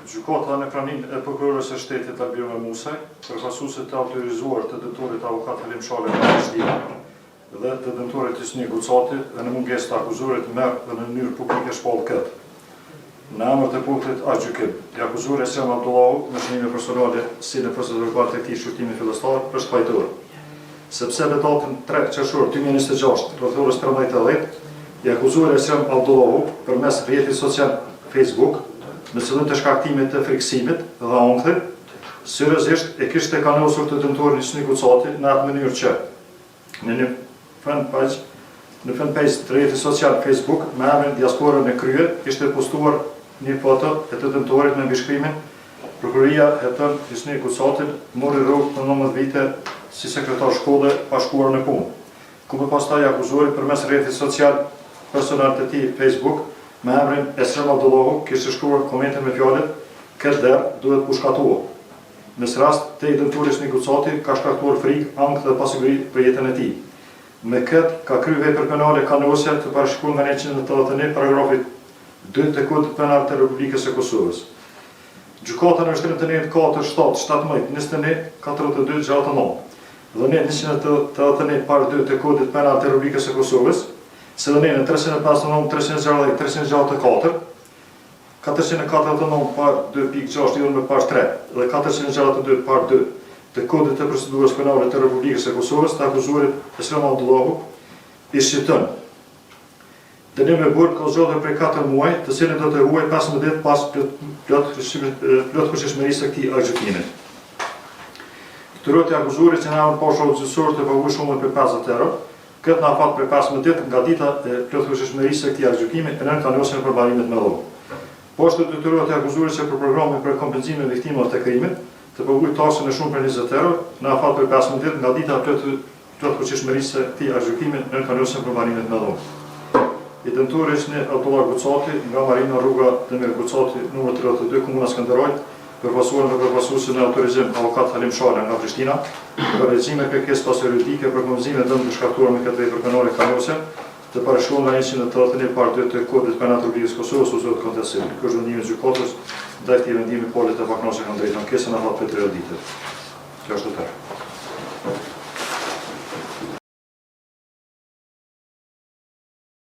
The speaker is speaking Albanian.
Gjykata në praninë e prokurorës së shtetit Albirona Musaj, përfaqësuese të autorizuar të dëmtorit avokat Halim Shale nga Prishtina dhe të dëmtorit Hysni Gucati dhe në mungesë të akuzuarit merr dhe në mënyrë publike shpall këtë. Në emër të punktit A gjykim, i akuzuar Esem Abdullahu me shënime personale si në procedurë verbal të këtij shqyrtimi fillestar është fajtor. Sepse në datën 3 qershor 2026, rreth orës 13:10, i akuzuar Esem Abdullahu përmes rrjetit social Facebook në qëllim të shkaktimit të friksimit dhe ankthit, seriozisht e kishte kanosur të dëmtorin Hysni Gucati në atë mënyrë që në një fanpage të rrjetit social Facebook me emrin Diaspora në Krye ishte postuar një foto e të dëmtorit me mbishkrimin Prokuroria heton Hysni Gucati mori rrugë për 19 vite si sekretar shkolle pa shkuar në punë. Ku më pastaj akuzuari përmes rrjetit social personal të tij Facebook me emrin Esem Abdullahu kishte shkruar komente me fjalët "Këtë derë duhet pushkatuar". Në rast te i dëmtuar Hysni Gucati ka shkaktuar frikë, ankth dhe pasiguri për jetën e tij. Me këtë ka kryer vepër penale kanosje të parashikuar nga 181 paragrafit 2 të Kodit Penal të Republikës së Kosovës. Gjykata në vështrimin të nëntë 4/7/17/21/42 gjatë 9 dhe në 181 par 2 të Kodit Penal të Republikës së Kosovës, se dhe në 359, 360, 364, 449 par 2.6 lidhur me par 3 dhe 462 par 2 të Kodit të Procedurës Penale të Republikës së Kosovës të akuzuarit Esem Abdullahu i shqipton dënim me burg kozhore prej 4 muaj, të cilin do të ruaj 15 ditë pas plot fuqishmërisë së këtij gjykimi. Këtyre të akuzuarit që në emër poshtë gjyqësor të paguajë shumën për 50 euro, këtë në afat për 15 ditë nga dita e plot fuqishmërisë së këtij gjykimi e nën kanosin për barimet me dhomë. Poshtë të detyrohet të akuzuarit që për programin për kompenzimin e viktimave të krimit të paguajë taksën e shumë për 20 euro në afat për 15 ditë nga dita e plot fuqishmërisë së këtij gjykimi nën kanosin për barimet me dhomë. I dëmtuar Hysni Abdullahu Gucati nga Marina Rruga Demir Gucati numër 32 komuna Skënderaj, përfaqësuar nga përfaqësuesi në autorizim avokat Halim Shale nga Prishtina, për regjime kërkesë pas juridike për kompenzimin e dëmit të shkaktuar me këtë vepër penale kanosje, të parashikuar nga 181 par 2 të Kodit Penal të Republikës së Kosovës ose të kontesim. Ky është vendimi i gjykatës ndaj këtij vendimi pole të paknosje kanë drejtë ankesën në afat për 3 ditë. Kjo është tërë.